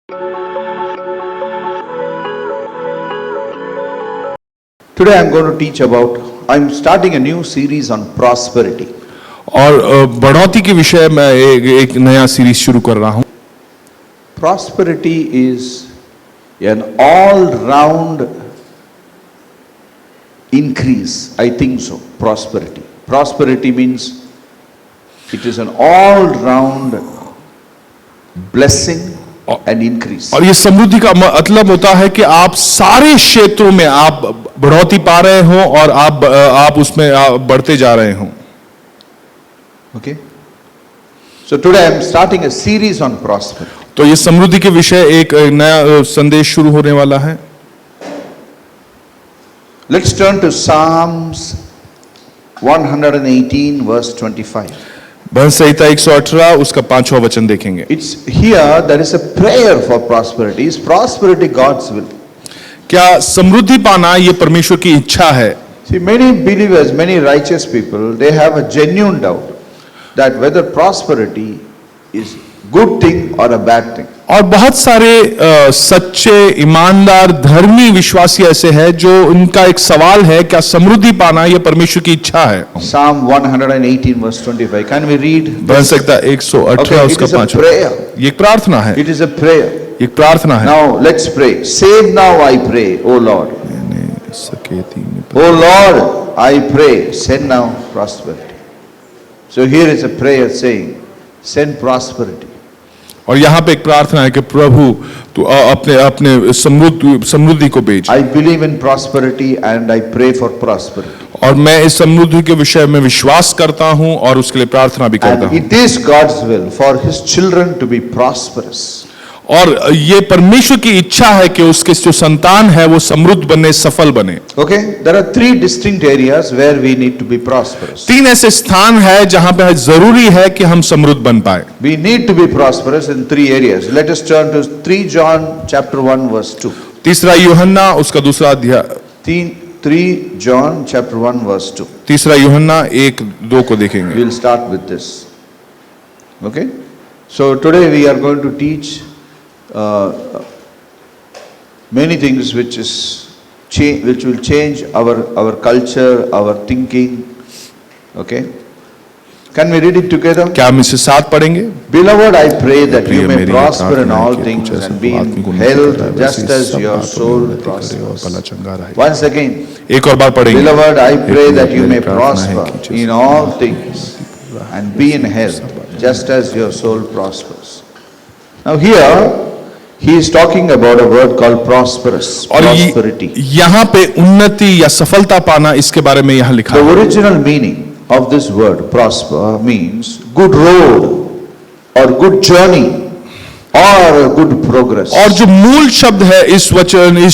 Today I'm going to teach about, I'm starting a new series on prosperity. और बढ़ोतरी के विषय में एक नया सीरीज शुरू कर रहा हूं। Prosperity is an all-round increase. I think so. Prosperity. Prosperity means it is an all-round blessing and increase. और ये समृद्धि का मतलब होता है कि आप सारे क्षेत्रों में आप बढ़ोतरी पा रहे हो और आप उसमें बढ़ते जा रहे हो। Okay. So today I am starting a series on prosperity. तो ये समृद्धि के विषय एक नया संदेश शुरू होने वाला है। Let's turn to Psalms 118 verse 25. भजन संहिता 118 उसका 5वां वचन देखेंगे। It's here there is a prayer for prosperity. Is prosperity God's will? क्या समृद्धि पाना ये परमेश्वर की इच्छा है? See, many believers, many righteous people, they have a genuine doubt that whether prosperity is good thing or a bad thing. और बहुत सारे सच्चे ईमानदार धर्मी विश्वासी ऐसे हैं जो उनका एक सवाल है, क्या समृद्धि पाना ये परमेश्वर की इच्छा है? Psalm 118 verse 25. Can we read? भजन संहिता 118 उसका 5वां। ये एक प्रार्थना है। It is a prayer. एक प्रार्थना है। Now let's pray. Save now, I pray, O Lord. O Lord, I pray, send now prosperity. So here is a prayer saying, send prosperity. और यहाँ पे एक प्रार्थना है कि प्रभु तू अपने समृद्धि को भेज। I believe in prosperity and I pray for prosperity. और मैं इस समृद्धि के विषय में विश्वास करता हूँ और उसके लिए प्रार्थना भी करता And हूँ। it is God's will for His children to be prosperous. और ये परमेश्वर की इच्छा है कि उसके जो संतान है वो समृद्ध बने, सफल बने। Okay, there are three distinct areas where we need to be prosperous. तीन ऐसे स्थान है जहां पे जरूरी है कि हम समृद्ध बन पाए। We need to be prosperous in three areas. Let us turn to 3 John chapter 1 verse 2. तीसरा यूहन्ना उसका दूसरा अध्याय 3 John chapter 1 verse 2. तीसरा यूहन्ना 1-2 को देखेंगे। We will start with this. Okay? So today we are going to teach many things which will change our culture, our thinking. Okay? Can we read it together? क्या हम इसे साथ पढ़ेंगे? Beloved, I pray that you may prosper in all things and be in health just as your soul prospers. Once again. एक और बार पढ़ेंगे। Beloved, I pray that you may prosper in all things and be in health just as your soul prospers. Now here he is talking about a word called prosperity. यहाँ पे उन्नति या सफलता पाना इसके बारे में यहाँ लिखा है। The original meaning of this word prosper means good road or good journey or good progress. और जो मूल शब्द है इस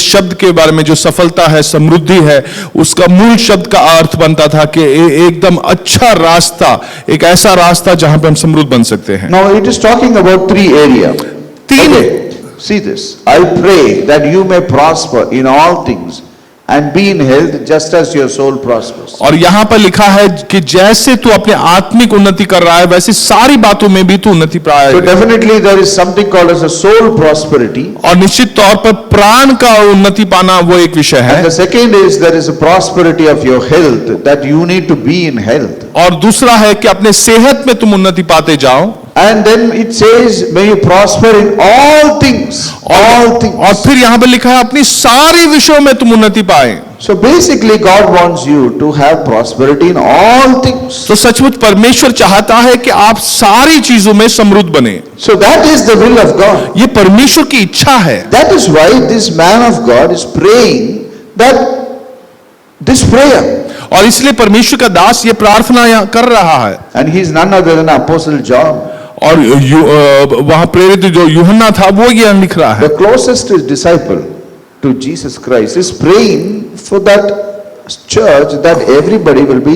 शब्द के बारे में जो सफलता है, समृद्धि है, उसका मूल शब्द का अर्थ बनता था कि एकदम अच्छा रास्ता, एक ऐसा रास्ता जहां पे हम समृद्ध बन सकते हैं। Now it is talking about three areas. तीन See this. I pray that you may prosper in all things and be in health just as your soul prospers. और यहाँ पर लिखा है कि जैसे तू अपने आत्मिक उन्नति कर रहा है वैसे सारी बातों में भी तू उन्नति पाए। So definitely there is something called as a soul prosperity. और निश्चित तौर पर प्राण का उन्नति पाना वो एक विषय है। And the second is there is a prosperity of your health, that you need to be in health. और दूसरा है कि अपने सेहत में तुम उन्नति पाते जाओ। And then it says may you prosper in all things. All things. और फिर यहाँ पे लिखा है अपनी सारी विषयों में तुम उन्नति पाए। So basically God wants you to have prosperity in all things. तो सचमुच परमेश्वर चाहता है कि आप सारी चीजों में समृद्ध बने। So that is the will of God. ये परमेश्वर की इच्छा है। That is why this man of God is praying that this prayer. और इसलिए परमेश्वर का दास ये प्रार्थना कर रहा है। And he is none other than Apostle John. और वहां प्रेरित जो यूहन्ना था वो ये लिख रहा है। The closest disciple to Jesus Christ is praying for that church that everybody will be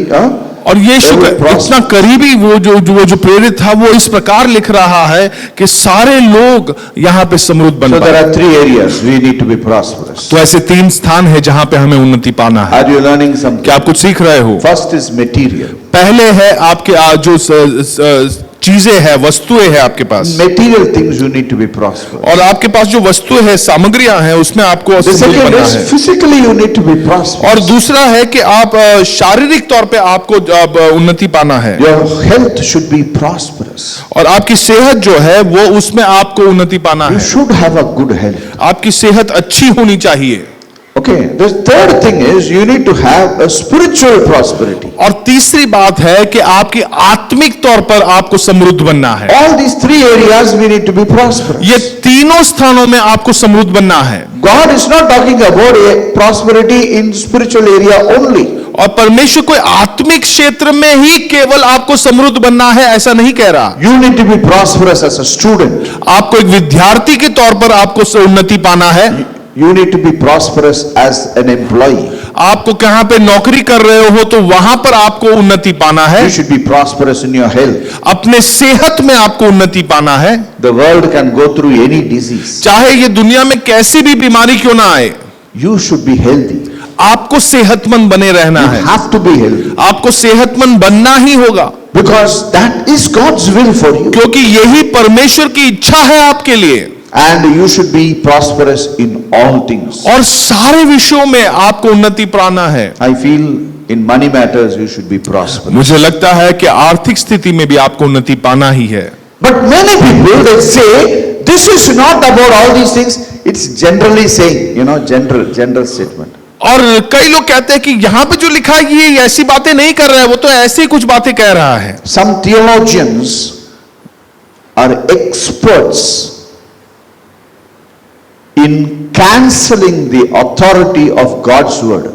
और यीशु का इतना करीबी वो जो प्रेरित था वो इस प्रकार लिख रहा है कि सारे लोग यहाँ पे समृद्ध बन पाए। So there are three areas we need to be prosperous. तो ऐसे तीन स्थान है जहाँ पे हमें उन्नति पाना है। Are you learning something? क्या आप कुछ सीख रहे हो? First is material. पहले है आपके जो चीजें हैं, वस्तुएं हैं आपके पास, material things you need to be prosperous. और आपके पास जो वस्तुएं हैं, सामग्रियां हैं, उसमें आपको The समृद्ध second बनना is है। physically you need to be और prosperous. दूसरा है कि आप शारीरिक तौर पे आपको उन्नति पाना है, Your health should be prosperous. और आपकी सेहत जो है वो उसमें आपको उन्नति पाना You है। should have a good health. आपकी सेहत अच्छी होनी चाहिए। Okay, the third thing is you need to have a spiritual prosperity. और तीसरी बात है कि आपकी आत्मिक तौर पर आपको समृद्ध बनना है। All these three areas we need to be prosperous. ये तीनों स्थानों में आपको समृद्ध बनना है। God is not talking about a prosperity in spiritual area only. और परमेश्वर कोई आत्मिक क्षेत्र में ही केवल आपको समृद्ध बनना है ऐसा नहीं कह रहा। You need to be prosperous as a student. आपको एक विद्यार्थी के तौर पर आपको उन्नति पाना है। You need to be prosperous as an employee. आपको कहां पे नौकरी कर रहे हो तो वहां पर आपको उन्नति पाना है। You should be prosperous in your health. अपने सेहत में आपको उन्नति पाना है। The world can go through any disease. चाहे ये दुनिया में कैसी भी बीमारी क्यों ना आए, You should be healthy. आपको सेहतमंद बने रहना You है। have to be healthy. आपको सेहतमंद बनना ही होगा, Because that is God's will for you. क्योंकि यही परमेश्वर की इच्छा है आपके लिए। And you should be prosperous in all things. और सारे विषयों में आपको उन्नति पाना है। I feel in money matters you should be prosperous. मुझे लगता है कि आर्थिक स्थिति में भी आपको उन्नति पाना ही है। But many people they say this is not about all these things. It's generally saying, general statement. और कई लोग कहते हैं कि यहां पे जो लिखा है ये ऐसी बातें नहीं कर रहा है, वो तो ऐसी कुछ बातें कह रहा है। Some theologians are experts in cancelling the authority of God's word.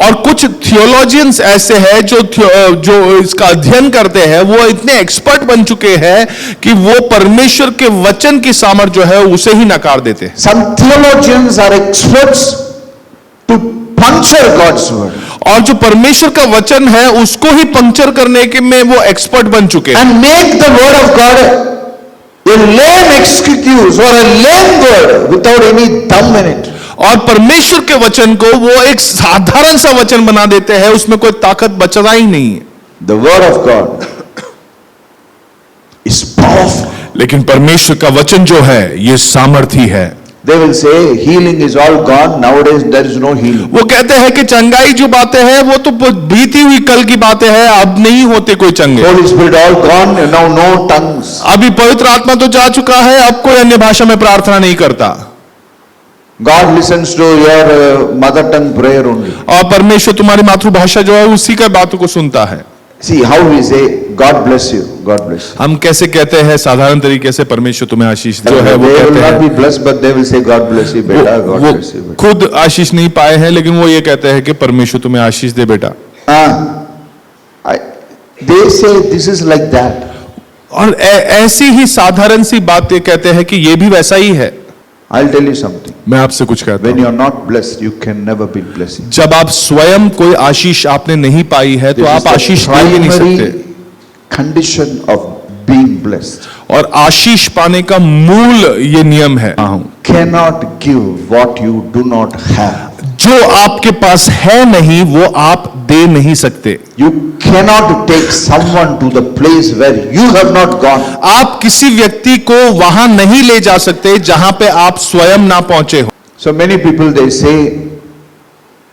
और कुछ थियोलॉजियंस ऐसे हैं जो इसका अध्ययन करते हैं, वो इतने एक्सपर्ट बन चुके हैं कि वो परमेश्वर के वचन की सामर्थ जो है उसे ही नकार देते हैं। Some theologians are experts to puncture God's word और जो परमेश्वर का वचन है उसको ही पंक्चर करने के में वो एक्सपर्ट बन चुके हैं and make the word of God a lame excuse or a lame word without any dum in it. और परमेश्वर के वचन को वो एक साधारण सा वचन बना देते हैं, उसमें कोई ताकत बचता ही नहीं है। The word of God is powerful. लेकिन परमेश्वर का वचन जो है ये सामर्थी है। They will say healing is all gone, nowadays there is no healing. वो कहते हैं कि चंगाई जो बातें हैं वो तो बीती हुई कल की बातें हैं, अब नहीं होते कोई चंगे। Holy Spirit all gone, now no tongues. अभी पवित्र आत्मा तो जा चुका है, अब कोई अन्य भाषा में प्रार्थना नहीं करता। God listens to your mother tongue prayer only. और परमेश्वर तुम्हारी मातृभाषा जो है उसी का बातों को सुनता है। See how we say God bless you, God bless you. हम कैसे कहते हैं साधारण तरीके से परमेश्वर तुम्हें आशीष जो है वो They will कहते not हैं। be blessed, but they will say God bless you, beta, God वो bless you, beta. खुद आशीष नहीं पाए हैं लेकिन वो ये कहते हैं कि परमेश्वर तुम्हें आशीष दे बेटा। They say this is like that. और ऐसी ही साधारण सी बात ये कहते हैं कि ये भी वैसा ही है। I'll tell you something. मैं आपसे कुछ कहता When हूं, you are not blessed, you can never be blessing. जब आप स्वयं कोई आशीष आपने नहीं पाई है तो This is आप the आशीष दे ही नहीं सकते। primary condition of being blessed. और आशीष पाने का मूल ये नियम है, Cannot give what you do not have. जो आपके पास है नहीं वो आप दे नहीं सकते। You cannot take someone to the place where you have not gone. आप किसी व्यक्ति को वहां नहीं ले जा सकते जहां पे आप स्वयं ना पहुंचे हो। So many people they say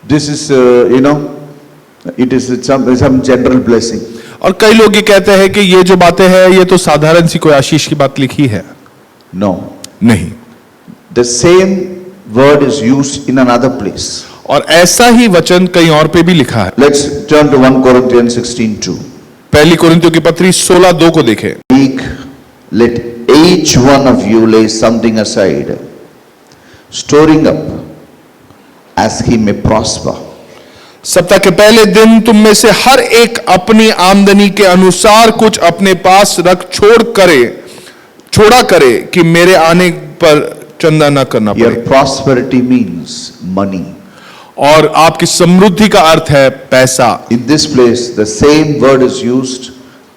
this is it is some general blessing. और कई लोग ये कहते हैं कि ये जो बातें हैं ये तो साधारण सी कोई आशीष की बात लिखी है। No. नहीं, The same word is used in another place. और ऐसा ही वचन कहीं और पे भी लिखा है। Let's turn to 1 Corinthians 16:2. पहली कोरिन्थियों की पत्री 16:2 को देखें। Let each one of you lay something aside, storing up as he may prosper. सप्ताह के पहले दिन तुम में से हर एक अपनी आमदनी के अनुसार कुछ अपने पास रख छोड़ा करे कि मेरे आने पर चंदा न करना Your पड़े। prosperity means money. और आपकी समृद्धि का अर्थ है पैसा। In this place, the same word is used.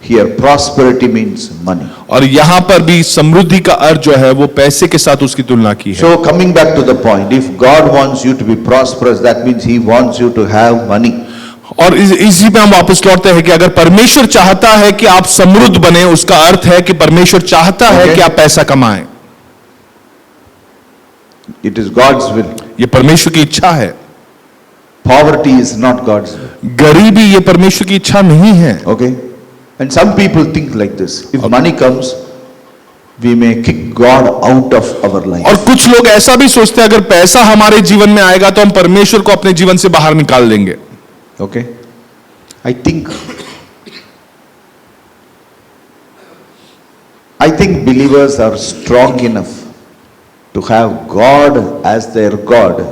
Here, prosperity means money. और यहां पर भी समृद्धि का अर्थ जो है वो पैसे के साथ उसकी तुलना की है। So, coming back to the point, if God wants you to be prosperous, that means He wants you to have money. और इसी पे हम वापस लौटते हैं कि अगर परमेश्वर चाहता है कि आप समृद्ध बने, उसका अर्थ है कि परमेश्वर चाहता है Okay. कि आप पैसा कमाएं। It is God's will. ये परमेश्वर की इच्छा है। Poverty is not God's will. गरीबी ये परमेश्वर की इच्छा नहीं है। Okay? And some people think like this. If money comes, we may kick God out of our और life. कुछ लोग ऐसा भी सोचते हैं अगर पैसा हमारे जीवन में आएगा तो हम परमेश्वर को अपने जीवन से बाहर निकाल देंगे। Okay? I think believers are strong enough to have God as their God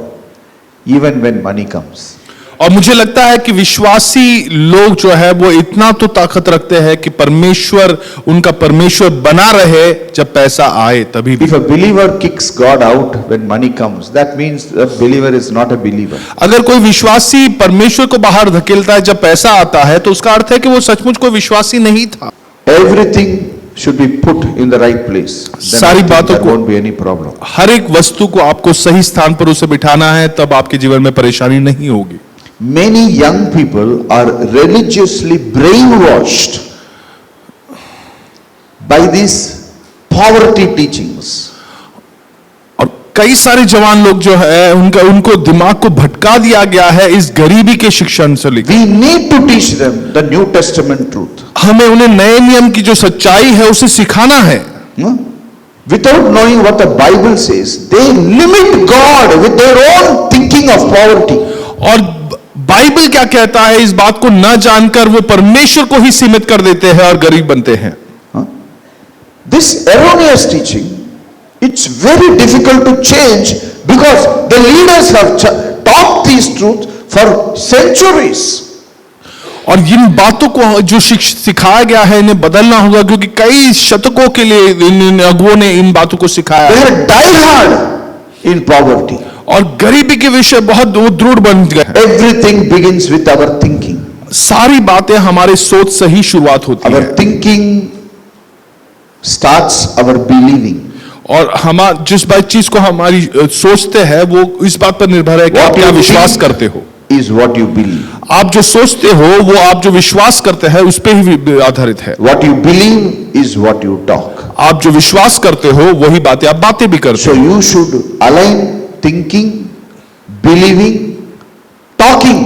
even when money comes. और मुझे लगता है कि विश्वासी लोग जो है वो इतना तो ताकत रखते हैं कि परमेश्वर उनका परमेश्वर बना रहे जब पैसा आए तभी भी। If a believer kicks God out when money comes, that means the believer is not a believer. अगर कोई विश्वासी परमेश्वर को बाहर धकेलता है जब पैसा आता है तो उसका अर्थ है कि वो सचमुच कोई विश्वासी नहीं था। Everything should be put in the right place. Then सारी I think बातों there को- won't be any problem. हर एक वस्तु को आपको सही स्थान पर उसे बिठाना है, तब आपके जीवन में परेशानी नहीं होगी। Many young people are religiously brainwashed by these poverty teachings. और कई सारे जवान लोग जो है उनको दिमाग को भटका दिया गया है इस गरीबी के शिक्षण से लेकर। We need to teach them the New Testament truth. हमें उन्हें नए नियम की जो सच्चाई है उसे सिखाना है। Hmm? Without knowing what the Bible says, they limit God with their own thinking of poverty. और बाइबल क्या कहता है इस बात को न जानकर वो परमेश्वर को ही सीमित कर देते हैं और गरीब बनते हैं। Huh? This erroneous teaching, it's very difficult to change because the leaders have taught these truths for centuries. और इन बातों को जो सिखाया गया है इन्हें बदलना होगा, क्योंकि कई शतकों के लिए इन अगुओं ने इन बातों को सिखाया They है। are diehard in poverty. और गरीबी के विषय बहुत दृढ़ बन गए हैं। Everything begins with our thinking. सारी बातें हमारे सोच से ही शुरुआत होती Our है thinking starts our believing. और हम जिस चीज को हमारी सोचते हैं वो इस बात पर निर्भर है कि आप क्या विश्वास करते हो। Is what you believe. आप जो सोचते हो वो आप जो विश्वास करते हैं उस पे ही आधारित है। What you believe is what you talk. आप जो विश्वास करते हो वही बातें भी करते So हो। you should align thinking, believing, talking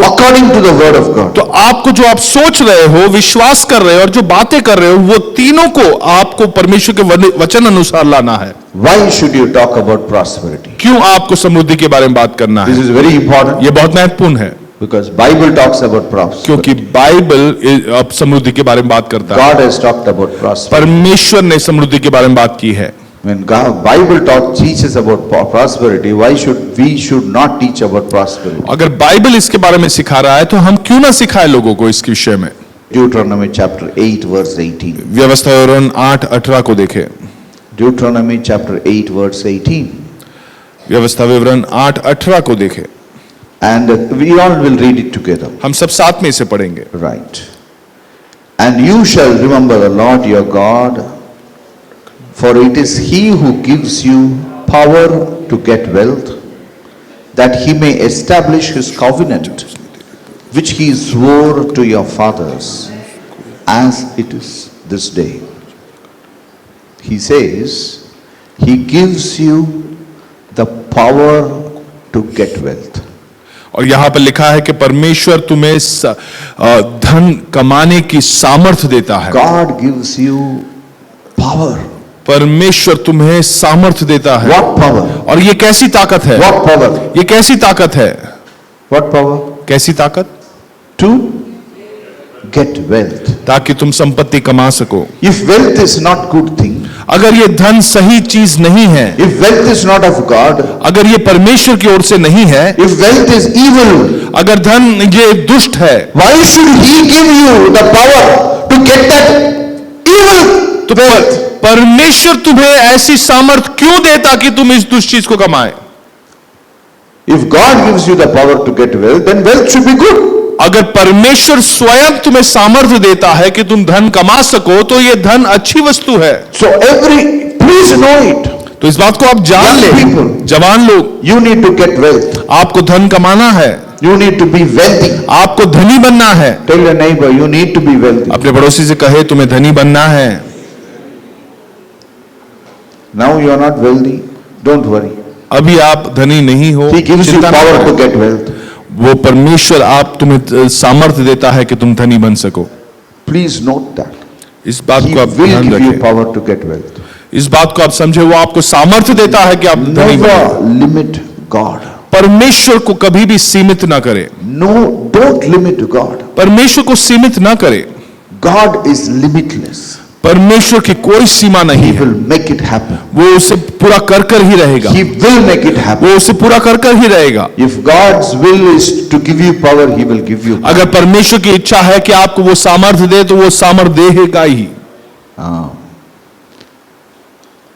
according to the word of God. तो आपको जो आप सोच रहे हो, विश्वास कर रहे हो और जो बातें कर रहे हो वो तीनों को आपको परमेश्वर के वचन अनुसार लाना है। Why should you talk about prosperity? क्यों आपको समृद्धि के बारे में बात करना This है? is very important ये बहुत महत्वपूर्ण है because Bible talks about prosperity. क्योंकि बाइबल अब समृद्धि के बारे में बात करता है। God has talked about prosperity. परमेश्वर ने समृद्धि के बारे में बात की है। When Bible teaches about prosperity, why should we not teach about prosperity? अगर बाइबल इसके बारे में सिखा रहा है तो हम क्यों ना सिखाए लोगों को इसके विषय में। Deuteronomy chapter 8 verse 18. व्यवस्था विवरण 8:18 को देखें। Deuteronomy chapter 8 verse 18. व्यवस्था विवरण 8:18 को देखें। And we all will read it together. हम सब साथ में इसे पढ़ेंगे। Right. And you shall remember the Lord your God, for it is he who gives you power to get wealth, that he may establish his covenant, which he swore to your fathers, as it is this day. He says, he gives you the power to get wealth. और यहां पर लिखा है कि परमेश्वर तुम्हें धन कमाने की सामर्थ्य देता है। God gives you power. परमेश्वर तुम्हें सामर्थ्य देता है। What power? और ये कैसी ताकत है? What power? ये कैसी ताकत है? What power? कैसी ताकत? To get wealth. ताकि तुम संपत्ति कमा सको। If wealth is not good thing, अगर ये धन सही चीज नहीं है, if wealth is not of God, अगर ये परमेश्वर की ओर से नहीं है, if wealth is evil, अगर धन ये दुष्ट है, why should he give you the power to get that evil तो wealth? परमेश्वर तुम्हें ऐसी सामर्थ क्यों देता कि तुम इस दुष्ट चीज को कमाए? If God gives you the power to get wealth, then wealth should be good. अगर परमेश्वर स्वयं तुम्हें सामर्थ्य देता है कि तुम धन कमा सको तो ये धन अच्छी वस्तु है। So please know it. तो इस बात को आप जान Young ले, people, जवान लोग, you need to get wealth. आपको धन कमाना है। You need to be wealthy. आपको धनी बनना है। Tell your neighbor, you need to be wealthy. अपने पड़ोसी से कहे तुम्हें धनी बनना है। Now you are not wealthy. Don't worry. अभी आप धनी नहीं हो, He gives you चिंता न power करो। to get wealth. वो परमेश्वर आप तुम्हें सामर्थ्य देता है कि तुम धनी बन सको। Please note that. इस बात He को आप will ध्यान give you रखें। power to get wealth. इस बात को आप समझे, वो आपको सामर्थ्य देता है कि आप धनी बने। Never limit God. परमेश्वर को कभी भी सीमित ना करे। No, don't limit God. परमेश्वर को सीमित ना करे। God is limitless. परमेश्वर की कोई सीमा He नहीं है। will make it happen. वो उसे पूरा कर कर ही रहेगा। He will make it happen. वो उसे पूरा कर कर ही रहेगा। If God's will is to give you power, He will give you power. अगर परमेश्वर की इच्छा है कि आपको वो सामर्थ्य दे तो वो सामर्थ्य देगा ही।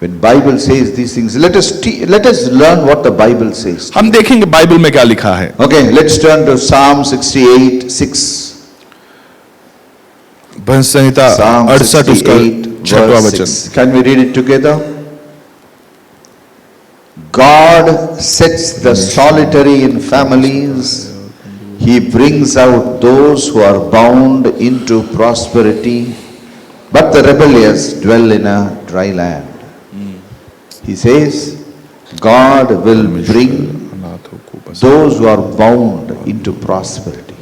When Bible says these things, let us learn what the Bible says. हम देखेंगे बाइबल में क्या लिखा है। Okay, let's turn to Psalm 68:6. Bhajan Samhita Psalm 68 उसका 68 छठवां verse वचन। 6. Can we read it together? God sets the solitary in families. He brings out those who are bound into prosperity, but the rebellious dwell in a dry land. He says, God will bring those who are bound into prosperity.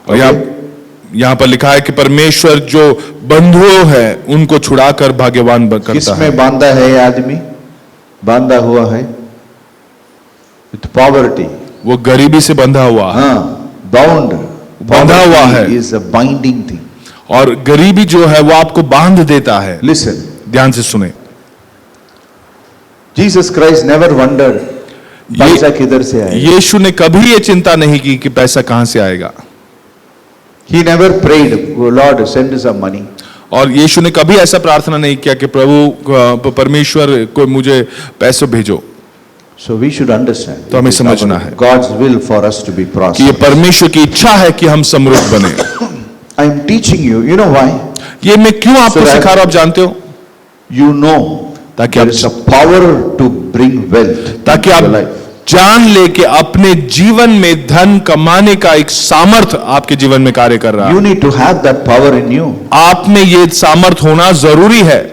और यहाँ पर लिखा है कि परमेश्वर जो बंधुओं है उनको छुड़ाकर भाग्यवान करता है। किसमें बांधा है ये आदमी? बांधा हुआ है with poverty. वो गरीबी से बंधा हुआ है। Bound. बंधा हुआ है। Poverty is a binding thing. और गरीबी जो है वो आपको बांध देता है। Listen. ध्यान से सुने। Jesus Christ never wondered पैसा किधर से आएगा. यीशु ने कभी ये चिंता नहीं की कि पैसा कहां से आएगा। He never prayed, oh Lord, send some money. और यीशु ने कभी ऐसा प्रार्थना नहीं किया कि प्रभु परमेश्वर को मुझे पैसे भेजो। So we should understand. तो हमें समझना है God's will for us to be कि ये prosperous. परमेश्वर की इच्छा है कि हम समृद्ध बने। I am teaching you. You know why? ये मैं क्यों आपको So that- सिखा रहा हूं, आप जानते हो? You know ताकि there आप is a power to bring wealth ताकि into आप your life. जान ले कि अपने जीवन में धन कमाने का एक सामर्थ्य आपके जीवन में कार्य कर रहा है। You need to have that power in you. आप में ये सामर्थ्य होना जरूरी है।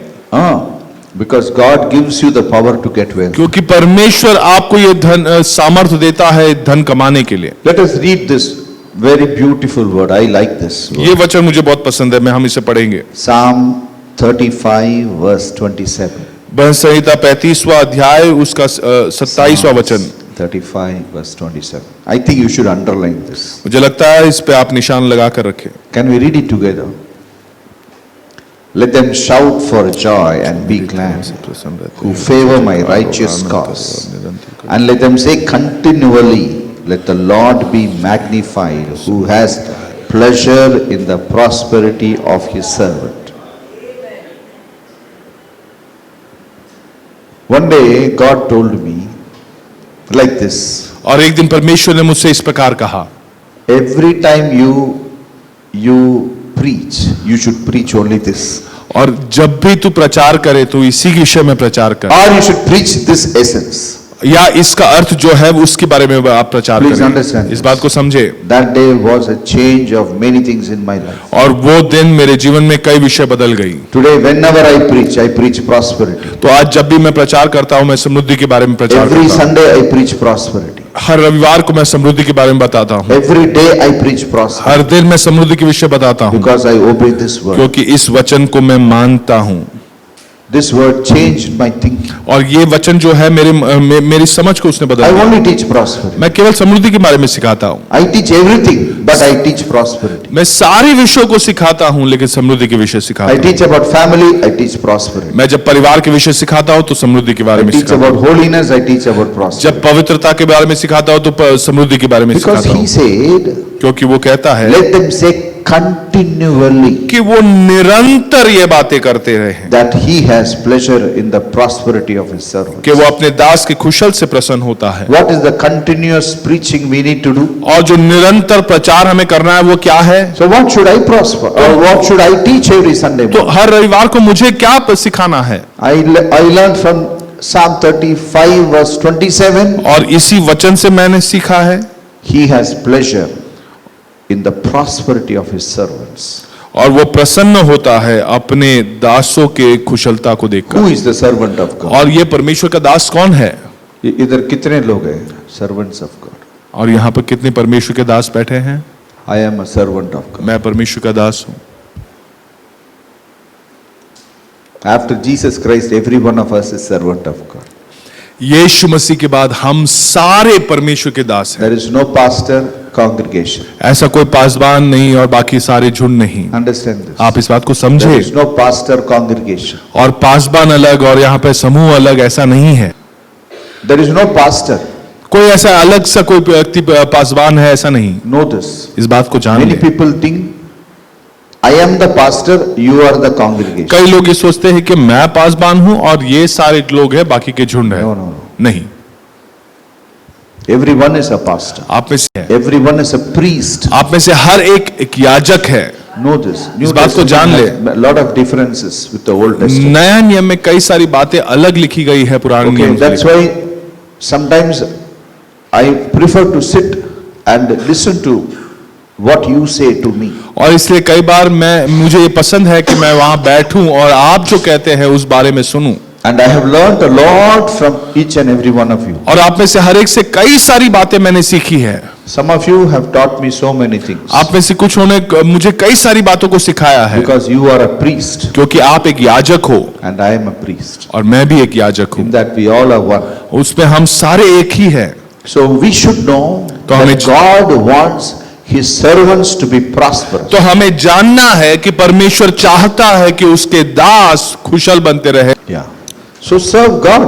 Because God gives you the power to get wealth. क्योंकि परमेश्वर आपको ये धन सामर्थ्य देता है धन कमाने के लिए। Let us read this very beautiful word. I like this word. ये वचन मुझे बहुत पसंद है, मैं हम इसे पढ़ेंगे। Psalm 35 verse 27. भजन संहिता 35वां अध्याय उसका 27वां वचन। 35 verse 27. I think you should underline this. मुझे लगता है इस पे आप निशान लगा कर रखें। Can we read it together? Let them shout for joy and be glad who favor my righteous cause. And let them say continually, let the Lord be magnified who has pleasure in the prosperity of his servant. One day God told me like this. और एक दिन परमेश्वर ने मुझसे इस प्रकार कहा, Every time you preach, you should preach only this. और जब भी तू प्रचार करे तो इसी विषय में प्रचार कर, Or you should preach this essence. या इसका अर्थ जो है वो उसके बारे में आप प्रचार Please करें। understand इस बात को समझे। That day was a change of many things in my life. और वो दिन मेरे जीवन में कई विषय बदल गई। Today, whenever I preach prosperity. तो आज जब भी मैं प्रचार करता हूं मैं समृद्धि के बारे में प्रचार Every करता हूं। Sunday I preach prosperity. हर रविवार को मैं समृद्धि के बारे में बताता हूं। Every day I preach prosperity. हर दिन मैं समृद्धि के विषय बताता हूं, Because I obey this word. क्योंकि इस वचन को मैं मानता हूं। This word changed my thinking. और ये वचन जो है मेरी समझ को उसने बदल I दिया। only teach prosperity. मैं केवल समृद्धि के बारे में सिखाता हूं। I teach everything, but I teach prosperity. मैं सारे विषयों को सिखाता हूं लेकिन समृद्धि के विषय I सिखाता हूं। teach about family, I teach prosperity. मैं जब परिवार के विषय सिखाता हूं तो समृद्धि के बारे I में teach सिखाता हूं। about holiness, I teach about prosperity. जब पवित्रता के बारे में सिखाता हूं तो समृद्धि के बारे में Because सिखाता he हूं, said, क्योंकि वो कहता है let them say continually कि वो निरंतर ये बातें करते रहे that he has pleasure in the prosperity of his servant. कि वो अपने दास के कुशल से प्रसन्न होता है। What is the continuous preaching we need to do? और जो निरंतर प्रचार हमें करना है वो क्या है? So what should I prosper? Or what should I teach every Sunday तो morning? हर रविवार को मुझे क्या सिखाना है? I learned from Psalm 35 verse 27. और इसी वचन से मैंने सीखा है He has pleasure in the prosperity of his servants. और वो प्रसन्न होता है अपने दासों के कुशलता को देखकर। Who is the servant of God? और ये परमेश्वर का दास कौन है? इधर कितने लोग हैं? Servants of God. और यहाँ पर कितने परमेश्वर के दास बैठे हैं? I am a servant of God. मैं परमेश्वर का दास हूँ। After Jesus Christ, every one of us is servant of God. यीशु मसीह के बाद हम सारे परमेश्वर के दास हैं। There is no pastor, congregation. ऐसा कोई पासबान नहीं और बाकी सारे झुंड नहीं। Understand this? आप इस बात को There समझे। is no pastor, congregation. और पासबान अलग और यहाँ पे समूह अलग, ऐसा नहीं है। There is no pastor. कोई ऐसा अलग सा कोई व्यक्ति पासबान है, ऐसा नहीं। Know this. इस बात को जान Many ले। people think, I am the pastor, you are the congregation. कई लोग ये सोचते हैं कि मैं पासबान हूं और ये सारे लोग हैं, बाकी के झुंड है। No, no, no. नहीं, Everyone is a pastor. आप में से है, Everyone is a priest. आप में से हर एक याजक है। Know this. इस बात को जान ले। A lot of differences with the Old Testament. नया नियम में कई सारी बातें अलग लिखी गई है पुराने Okay, नियम that's से। why sometimes I prefer to sit and listen to what you say to me. और इसलिए कई बार मुझे ये पसंद है कि मैं वहां बैठूं और आप जो कहते हैं उस बारे में सुनूं। And I have learned a lot from each and every one of you. और आप में से हर एक से कई सारी बातें मैंने सीखी है। Some of you have taught me so many things. आप में से कुछ ने मुझे कई सारी बातों को सिखाया है। Because you are a priest क्योंकि आप एक याजक हो and I am a priest. और मैं भी एक याजक हूं। In that we all are one. उसमें हम सारे एक ही हैं। So we should know तो हमें that God wants His servants to be prosperous. तो हमें जानना है कि परमेश्वर चाहता है कि उसके दास कुशल बनते रहे। Yeah. So serve God.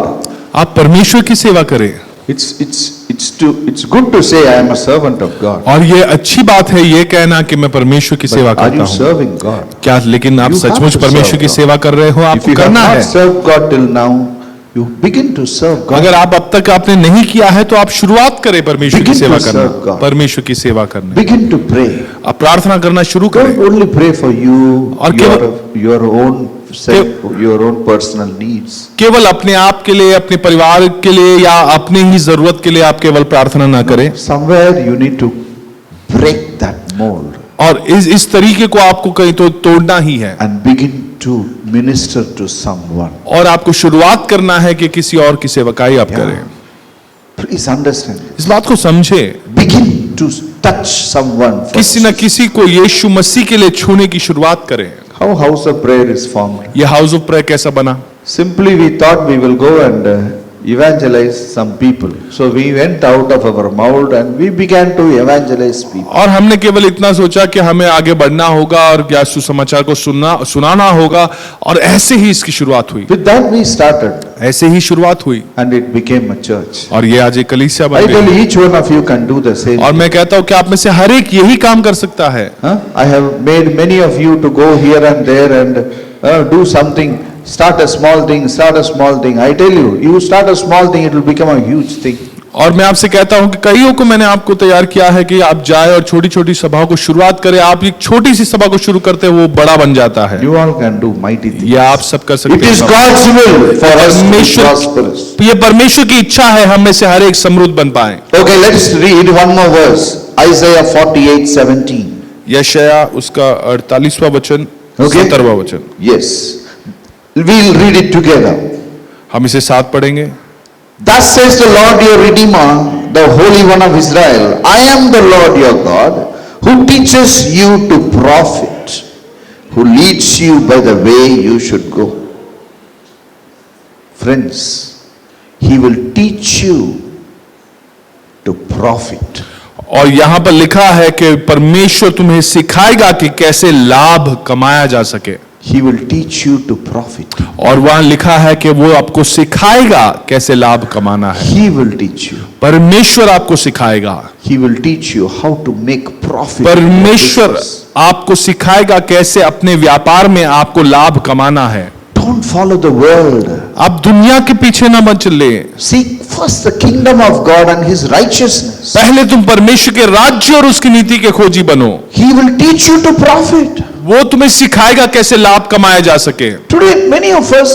आप परमेश्वर की सेवा करें। It's good to say I am a servant of God. और ये अच्छी बात है ये कहना कि मैं परमेश्वर की सेवा But are करता you हूँ। serving God? क्या लेकिन आप You have सचमुच to परमेश्वर serve की God. सेवा कर रहे हो? If आपको you have करना not है। served God till now, you begin to serve God. अगर आप अब तक आपने नहीं किया है तो आप शुरुआत करें परमेश्वर की Begin to सेवा serve करना। God. परमेश्वर की सेवा करना। Begin to pray. आप प्रार्थना करना शुरू Don't करें। only pray for you, और your own self, your own personal needs. केवल अपने आप के लिए, अपने परिवार के लिए या अपने ही जरूरत के लिए आप केवल प्रार्थना ना करें। Somewhere you need to break that mold और इस तरीके को आपको कहीं तो तोड़ना ही है and begin to minister to someone. और आपको शुरुआत करना है कि किसी और की सेवकाई आप करें। Please understand this. इस बात को समझे। Begin to touch someone first. किसी न किसी को यीशु मसीह के लिए छूने की शुरुआत करें। How house of prayer is formed? ये हाउस ऑफ प्रेयर कैसा बना? Simply we thought we will go and evangelize some people. So we went out of our mold and we began to evangelize people. और हमने केवल इतना सोचा कि हमें आगे बढ़ना होगा और या सुसमाचार को सुनाना होगा और ऐसे ही इसकी शुरुआत हुई। With that we started ऐसे ही शुरुआत हुई and it became a church. और ये आज एक कलीसिया I बन tell गई। you, each one of you can do the same. और मैं कहता हूं कि आप में से हर एक यही काम कर सकता है। Huh? I have made many of you to go here and there and do something. Start a small thing, start a small thing. I tell you, you start a small thing, it will become a huge thing. और मैं आपसे कहता हूं कि कईयों को मैंने आपको तैयार किया है कि आप जाए और छोटी छोटी सभाओं को शुरुआत करें। आप एक छोटी सी सभा को शुरू करते हैं, वो बड़ा बन जाता है। You all can do mighty things. ये आप सब कर सकते It is हैं। God's will for us to be prosperous. ये परमेश्वर की इच्छा है हम में से हर एक समृद्ध बन पाए। Okay, let's read one more verse. Isaiah 48:17. यशाया उसका 48वां वचन, Okay. 70वां वचन। Yes. We'll read it together. हम इसे साथ पढ़ेंगे। Thus says the Lord your Redeemer, the Holy One of Israel, I am the Lord your God, who teaches you to profit, who leads you by the way you should go. Friends, He will teach you to profit. और यहां पर लिखा है कि परमेश्वर तुम्हें सिखाएगा कि कैसे लाभ कमाया जा सके। He will teach you to profit. और वहां लिखा है कि वो आपको सिखाएगा कैसे लाभ कमाना है। He will teach you. परमेश्वर आपको सिखाएगा। He will teach you how to make profit. परमेश्वर in your business. आपको सिखाएगा कैसे अपने व्यापार में आपको लाभ कमाना है। Don't follow the world. आप दुनिया के पीछे ना मत चले। Seek first the kingdom of God and His righteousness. पहले तुम परमेश्वर के राज्य और उसकी नीति के खोजी बनो। He will teach you to profit. वो तुम्हें सिखाएगा कैसे लाभ कमाया जा सके। Today, many of us,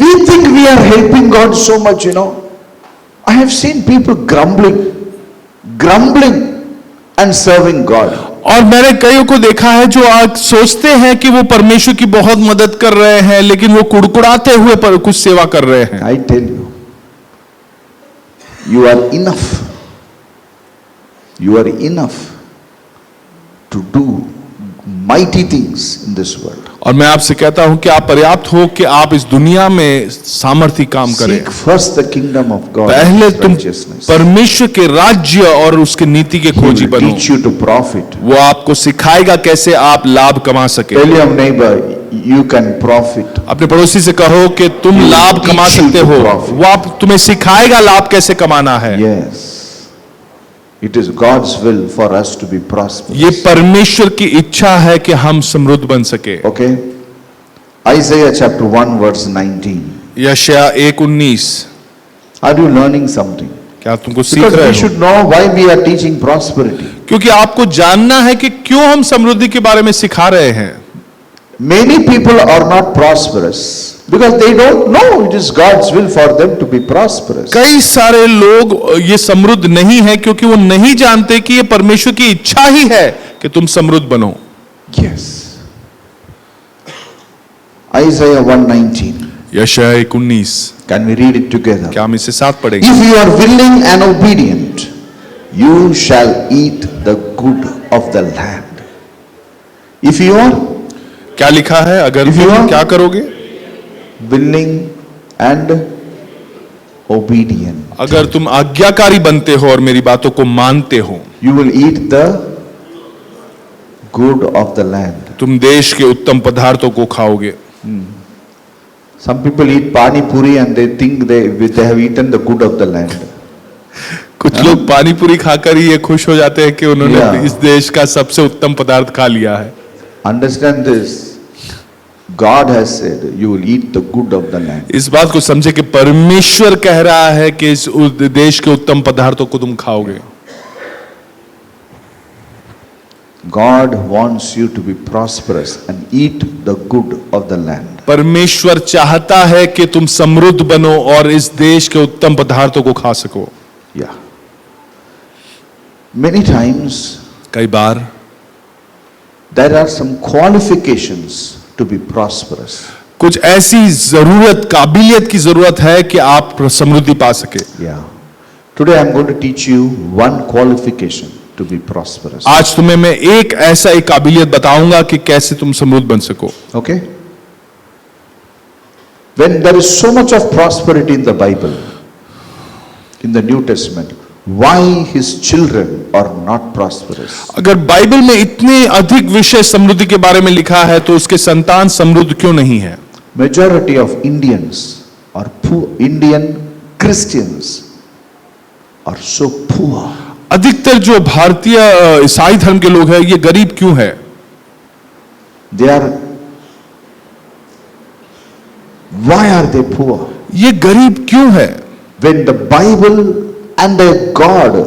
we think we are helping God so much, I have seen people grumbling and serving God. और मैंने कईयों को देखा है जो आज सोचते हैं कि वो परमेश्वर की बहुत मदद कर रहे हैं, लेकिन वो कुड़कुड़ाते हुए पर कुछ सेवा कर रहे हैं। I tell you, you are enough. You are enough to do mighty things in this world. और मैं आपसे कहता हूं कि आप पर्याप्त हो कि आप इस दुनिया में सामर्थी काम करें। Seek first the kingdom of God पहले and His तुम righteousness. परमेश्वर के राज्य और उसके नीति के He खोजी will बनो। teach you to profit. वो आपको सिखाएगा कैसे आप लाभ कमा सके। Tell your neighbor, you can profit. अपने पड़ोसी से कहो कि तुम लाभ कमा teach you सकते to हो। profit. वो आप तुम्हें सिखाएगा लाभ कैसे कमाना है। Yes. It is God's will for us to be prosperous. ये परमेश्वर की इच्छा है कि हम समृद्ध बन सके। Okay? Isaiah chapter 1 verse 19. यशायाह 1:19। Are you learning something? क्या तुमको सीख Because रहे we हो? should know why we are teaching prosperity. क्योंकि आपको जानना है कि क्यों हम समृद्धि के बारे में सिखा रहे हैं। Many people are not prosperous because they don't know it is God's will for them to be prosperous. कई सारे लोग ये समृद्ध नहीं है क्योंकि वो नहीं जानते कि ये परमेश्वर की इच्छा ही है कि तुम समृद्ध बनो। Yes. Isaiah 1:19. यशायाह 1:19। Can we read it together? क्या हम इसे साथ पढ़ेंगे? If you are willing and obedient, you shall eat the good of the land. If you are क्या लिखा है? अगर If you तुम are- क्या करोगे? willing and obedient, अगर तुम आज्ञाकारी बनते हो और मेरी बातों को मानते हो, you will eat the good of the land. तुम देश के उत्तम पदार्थों को खाओगे। Some people eat pani puri and they think they have eaten the good of the land. कुछ लोग पानी पूरी खाकर ही ये खुश हो जाते हैं कि उन्होंने Yeah. इस देश का सबसे उत्तम पदार्थ खा लिया है। Understand this. God has said you will eat the good of the land. इस बात को समझे कि परमेश्वर कह रहा है कि इस देश के उत्तम पदार्थों को तुम खाओगे। God wants you to be prosperous and eat the good of the land. परमेश्वर चाहता है कि तुम समृद्ध बनो और इस देश के उत्तम पदार्थों को खा सको। Yeah. Many times कई बार there are some qualifications to be prosperous. कुछ ऐसी जरूरत, काबिलियत की जरूरत है कि आप समृद्धि पा सके। Yeah. Today I am going to teach you one qualification to be prosperous. आज तुम्हें मैं एक ऐसा एक काबिलियत बताऊंगा कि कैसे तुम समृद्ध बन सको। Okay? When there is so much of prosperity in the Bible, in the New Testament, why his children are not prosperous? अगर बाइबल में इतने अधिक विषय समृद्धि के बारे में लिखा है तो उसके संतान समृद्ध क्यों नहीं है? Majority of Indians are poor. Indian Christians are so poor. अधिकतर जो भारतीय ईसाई धर्म के लोग हैं ये गरीब क्यों है? They are. Why are they poor? ये गरीब क्यों है? When the Bible and their God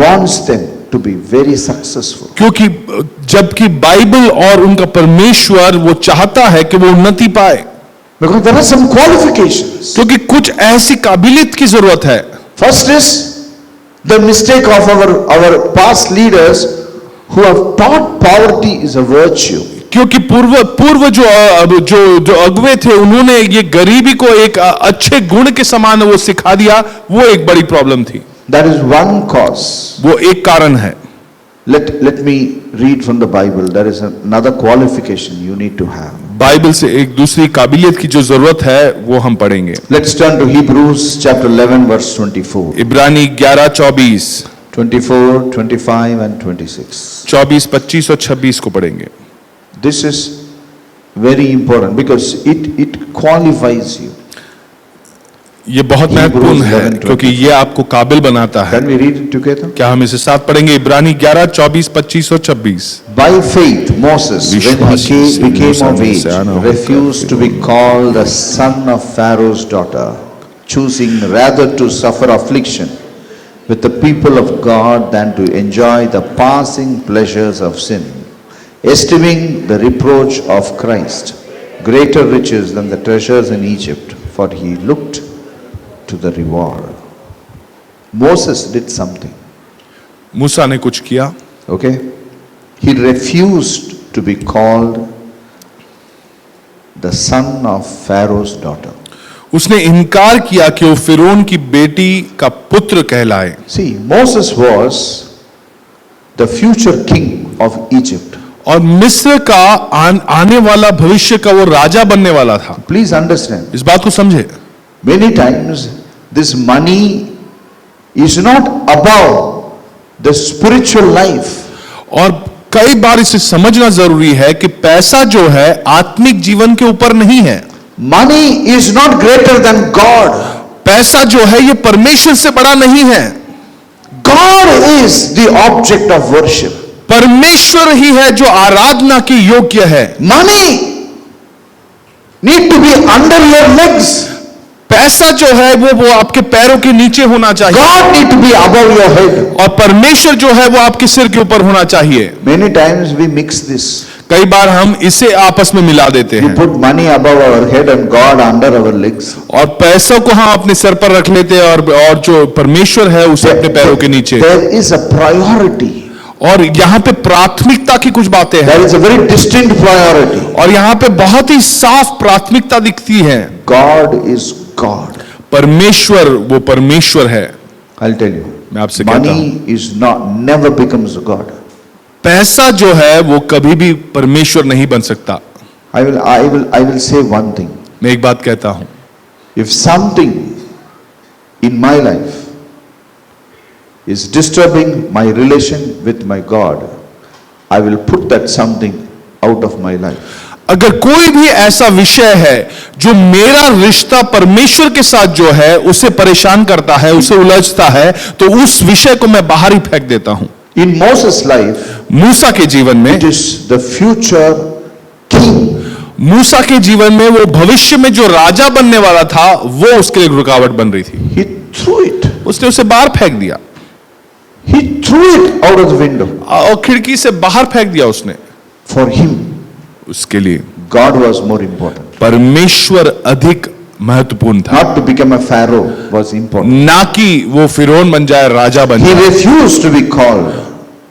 wants them to be very successful. क्योंकि जबकि बाइबल और उनका परमेश्वर वो चाहता है कि वो उन्नति पाए, Because there are some qualifications. क्योंकि कुछ ऐसी काबिलियत की जरूरत है। First is the mistake of our past leaders who have taught poverty is a virtue. क्योंकि पूर्व जो अगुवे थे उन्होंने ये गरीबी को एक अच्छे गुण के समान वो सिखा दिया, वो एक बड़ी प्रॉब्लम थी। That is one cause. वो एक कारण है। Let me read from the Bible. There is another qualification you need to have. Bible से एक दूसरी काबिलियत की जो जरूरत है वो हम पढ़ेंगे। Let's turn to Hebrews chapter 11 verse 24. इब्रानी 11:24, 24, 25 and 26. 24, 25 और 26 को पढ़ेंगे। This is very important because it qualifies you. ये बहुत महत्वपूर्ण है 11:24 क्योंकि ये आपको काबिल बनाता है। Can we read it together? क्या हम इसे साथ पढ़ेंगे? इब्रानी 11, 24, 25 और 26। By faith, Moses, when he became of age, refused to be called the son of Pharaoh's daughter, choosing rather to suffer affliction with the people of God than to enjoy the passing pleasures of sin, esteeming the reproach of Christ greater riches than the treasures in Egypt, for he looked to the reward. Moses did something. मूसा ने कुछ किया, Okay? He refused to be called the son of Pharaoh's daughter. उसने इनकार किया कि वो फिरौन की बेटी का पुत्र कहलाए। See, Moses was the future king of Egypt. और मिस्र का आने वाला भविष्य का वो राजा बनने वाला था। Please understand. इस बात को समझे। Many times this money is not above the spiritual life. और कई बार इसे समझना जरूरी है कि पैसा जो है आत्मिक जीवन के ऊपर नहीं है। Money is not greater than God. पैसा जो है ये परमेश्वर से बड़ा नहीं है। God is the object of worship. परमेश्वर ही है जो आराधना की योग्य है। Money need to be under your legs. पैसा जो है वो आपके पैरों के नीचे होना चाहिए। God need to be above your head. और परमेश्वर जो है वो आपके सिर के ऊपर होना चाहिए। Many times we mix this. कई बार हम इसे आपस में मिला देते We हैं put money above our head and God under our legs. और पैसों को हम अपने सर पर रख लेते हैं और जो परमेश्वर है उसे अपने पैरों के नीचे। There is a priority. और यहाँ पे प्राथमिकता की कुछ बातें हैं There is a very distinct priority. और यहाँ पे बहुत ही साफ प्राथमिकता दिखती है। God is God. परमेश्वर वो परमेश्वर है। I'll tell you. मैं आपसे कहता हूं Money is not, never becomes God. पैसा जो है वो कभी भी परमेश्वर नहीं बन सकता। I will say one thing. मैं एक बात कहता हूं, If something in my life is disturbing my relation with my God, I will put that something out of my life. अगर कोई भी ऐसा विषय है जो मेरा रिश्ता परमेश्वर के साथ जो है उसे परेशान करता है, उसे उलझता है, तो उस विषय को मैं बाहर ही फेंक देता हूं। In Moses' life, मूसा के जीवन में it is the future king. मूसा के जीवन में वो भविष्य में जो राजा बनने वाला था वो उसके लिए रुकावट बन रही थी। He threw it. उसने उसे बाहर फेंक दिया He threw it out of the window. और खिड़की से बाहर फेंक दिया उसने। For him, उसके लिए God was more important. परमेश्वर अधिक महत्वपूर्ण था, Not to become a pharaoh was important. ना कि वो फिरौन बन जाए, राजा बन He जाए। refused to be called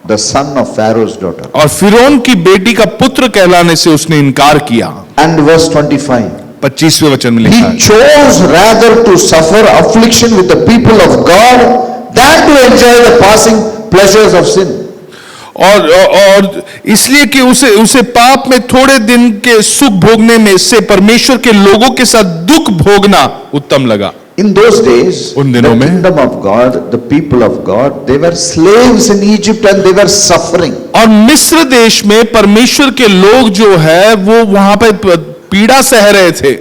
the son of Pharaoh's daughter. और फिरौन की बेटी का पुत्र कहलाने से उसने इनकार किया। And verse 25. 25वें वचन में लिखा He है, chose rather to suffer affliction with the people of God than to enjoy the passing pleasures of sin. और इसलिए कि उसे पाप में थोड़े दिन के सुख भोगने में से परमेश्वर के लोगों के साथ दुख भोगना उत्तम लगा। In those days, उन the दिनों में kingdom of God, the people of God, they were slaves in Egypt and they were suffering. और मिस्र देश में परमेश्वर के लोग जो है वो वहां पे पीड़ा सह रहे थे।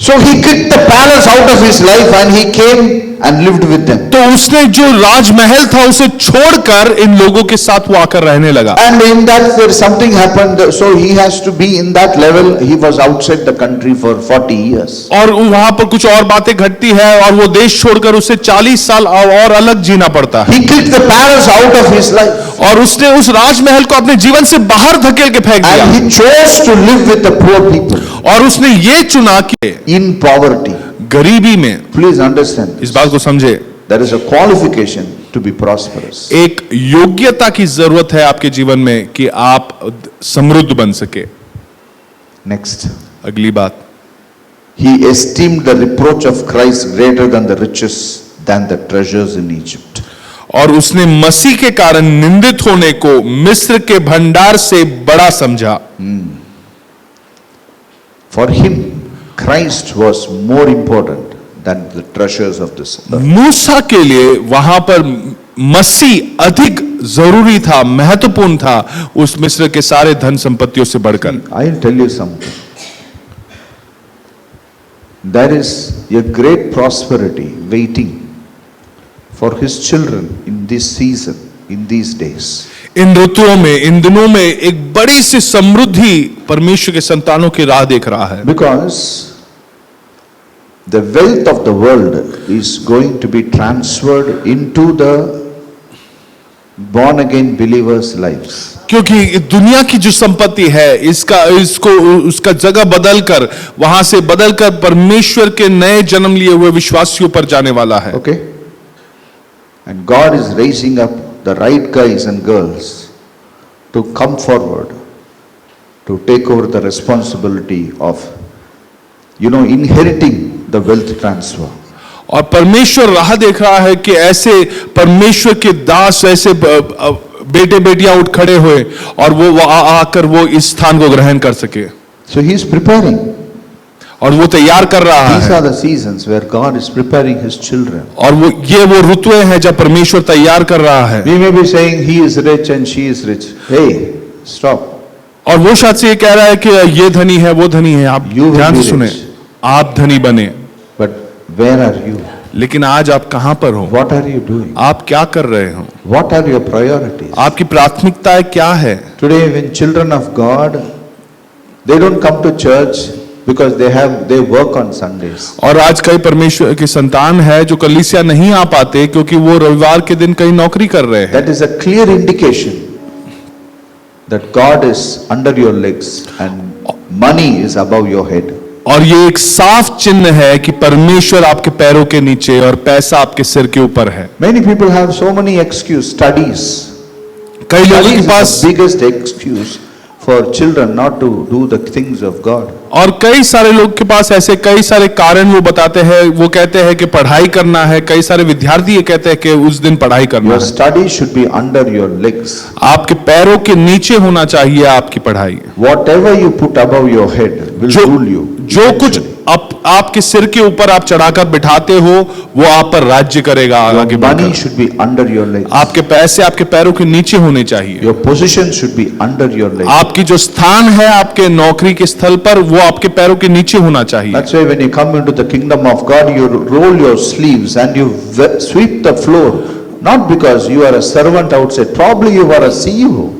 So he kicked the palace out of his life and he came and lived with them. तो उसने जो राजमहल था उसे छोड़कर इन लोगों के साथ वो आकर रहने लगा। And in that there something happened, so he has to be in that level. He was outside the country for 40 years. और वहां पर कुछ और बातें घटती है और वो देश छोड़कर उसे 40 साल और अलग जीना पड़ता है। He kicked the palace out of his life. और उसने उस राजमहल को अपने जीवन से बाहर धकेल के फेंक दिया। And he chose to live with the poor people. और उसने ये चुना कि In poverty. गरीबी में, Please understand. इस बात को समझे, There is a qualification to be prosperous. एक योग्यता की जरूरत है आपके जीवन में कि आप समृद्ध बन सके। Next. अगली बात, He esteemed the reproach of Christ greater than the riches than the treasures in Egypt. और उसने मसीह के कारण निंदित होने को मिस्र के भंडार से बड़ा समझा। For him, Christ was more important than the treasures of this earth. मूसा के लिए वहां पर मसीह अधिक जरूरी था, महत्वपूर्ण था उस मिस्र के सारे धन संपत्तियों से बढ़कर। I'll tell you something. There is a great prosperity waiting for his children in this season, in these days. इन ऋतुओं में, इन दिनों में एक बड़ी सी समृद्धि परमेश्वर के संतानों की राह देख रहा है। Because the wealth of the world is going to be transferred into the born again believers' lives. क्योंकि दुनिया की जो संपत्ति है उसका जगह बदलकर, वहां से बदलकर परमेश्वर के नए जन्म लिए हुए विश्वासियों पर जाने वाला है। Okay? And God is raising up the right guys and girls to come forward to take over the responsibility of, inheriting the wealth transfer. और परमेश्वर राह देख रहा है कि ऐसे परमेश्वर के दास, ऐसे बेटे बेटियां उठ खड़े हुए और वो आकर वो इस स्थान को ग्रहण कर सके। So he is preparing. और वो तैयार कर रहा These है। are the seasons where God is preparing his children. और वो ऋतुएं हैं जब परमेश्वर तैयार कर रहा है। We may be saying he is rich and she is rich. Hey, stop. और वो शायद से ये कह रहा है कि ये धनी है, वो धनी है। आप You will ध्यान be से सुने, rich. आप धनी बने, But where are you? लेकिन आज आप कहां पर हो? What are you doing? आप क्या कर रहे हो? What are your priorities? आपकी प्राथमिकताएं क्या है? Today when children of God, they don't come to church because they work on Sundays. और आज कई परमेश्वर की संतान है जो कलीसिया नहीं आ पाते क्योंकि वो रविवार के दिन कहीं नौकरी कर रहे हैं। That is a clear indication that God is under your legs and money is above your head. और ये एक साफ चिन्ह है कि परमेश्वर आपके पैरों के नीचे और पैसा आपके सिर के ऊपर है। Many people have so many excuses. Studies. कई लोगों Studies के is pass the biggest excuse for children not to do the things of God. और कई सारे लोग के पास ऐसे कई सारे कारण वो बताते हैं, वो कहते हैं कि पढ़ाई करना है। कई सारे विद्यार्थी ये कहते हैं कि उस दिन पढ़ाई करना Your है। study should be under your legs. आपके पैरों के नीचे होना चाहिए आपकी पढ़ाई। Whatever you put above your head will rule you. जो कुछ आपके सिर के ऊपर आप चढ़ाकर बिठाते हो वो आप पर राज्य करेगा आगे Your बढ़कर। money should be under your legs. आपके पैसे आपके पैरों के नीचे होने चाहिए। Your position should be under your legs. आपकी जो स्थान है आपके नौकरी के स्थल पर वो आपके पैरों के नीचे होना चाहिए। That's why when you come into the kingdom of God, you roll your sleeves and you sweep the floor. Not because you are a servant outside. Probably you are a CEO.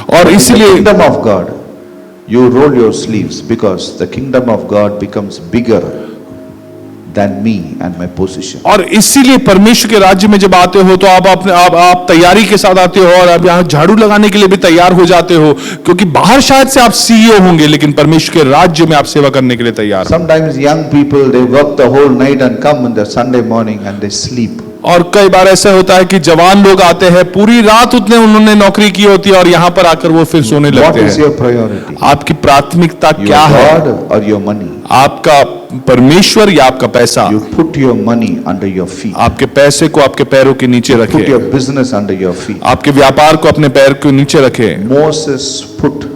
और In the इसलिए kingdom of God, you roll your sleeves because the kingdom of God becomes bigger than me and my position. और इसीलिए परमेश्वर के राज्य में जब आते हो तो आप तैयारी के साथ आते हो और आप यहाँ झाड़ू लगाने के लिए भी तैयार हो जाते हो क्योंकि बाहर शायद से आप सीईओ होंगे लेकिन परमेश्वर के राज्य में आप सेवा करने के लिए तैयार हो। Sometimes young people, they work the whole night and come in the Sunday morning and they sleep. और कई बार ऐसा होता है कि जवान लोग आते हैं, पूरी रात उन्होंने नौकरी की होती है और यहाँ पर आकर वो फिर सोने What लगते is हैं। your priority? आपकी प्राथमिकता Your क्या है? God or your money? आपका परमेश्वर या आपका पैसा? You put your money under your feet. आपके पैसे को आपके पैरों के नीचे Put रखे, your business under your feet. आपके व्यापार को अपने पैर के नीचे रखे। Moses put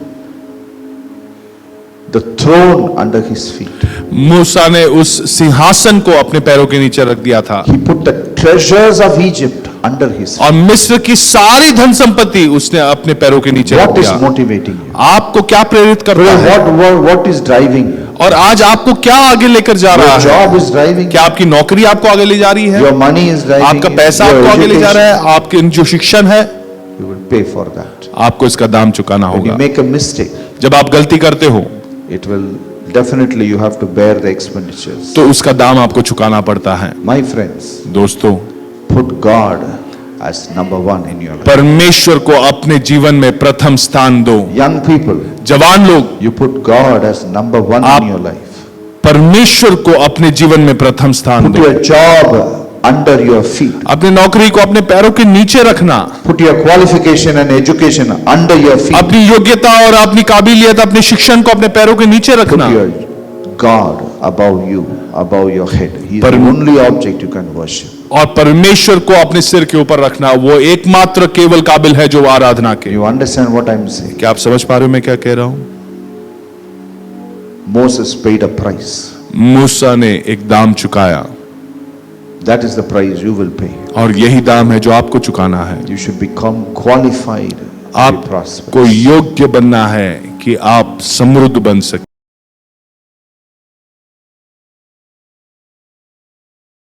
the throne under his feet. मूसा ने उस सिंहासन को अपने पैरों के नीचे रख दिया था He put the treasures of Egypt under his feet. और मिस्र की सारी धन संपत्ति उसने अपने पैरों के नीचे रख What is दिया। motivating you? आपको क्या प्रेरित कर रहा है What is driving you? और आज आपको क्या आगे लेकर जा रहा Your है? job is driving क्या you. आपकी नौकरी आपको आगे ले जा रही है? Your money is driving आपका you. पैसा Your आपको आगे ले जा रहा education, है? आपके जो शिक्षण है you will pay for that. आपको इसका दाम चुकाना When you होगा। make a mistake, जब आप गलती करते हो it will definitely you have to bear the expenditures. तो उसका दाम आपको चुकाना पड़ता है। My friends, दोस्तों, put God as number one in your life. परमेश्वर को अपने जीवन में प्रथम स्थान दो। Young people, जवान लोग, you put God as number one आप- in your life. परमेश्वर को अपने जीवन में प्रथम स्थान Put दो। your job under your feet. अपनी नौकरी को अपने पैरों के नीचे रखना, Put your qualification and education under your feet. अपनी योग्यता और अपनी काबिलियत, अपने शिक्षण को अपने पैरों के नीचे Put रखना। your God above you, above your head. He is पर- the only object you can worship. और परमेश्वर को अपने सिर के ऊपर रखना, वो एकमात्र केवल काबिल है जो आराधना के। You understand what I'm saying? क्या आप समझ पा रहे हो मैं क्या कह रहा हूं? Moses paid a price. मूसा ने एक दाम चुकाया That is the price you will pay. और यही दाम है जो आपको चुकाना है। You should become qualified to be prosperous. आपको योग्य बनना है कि आप समृद्ध बन सके।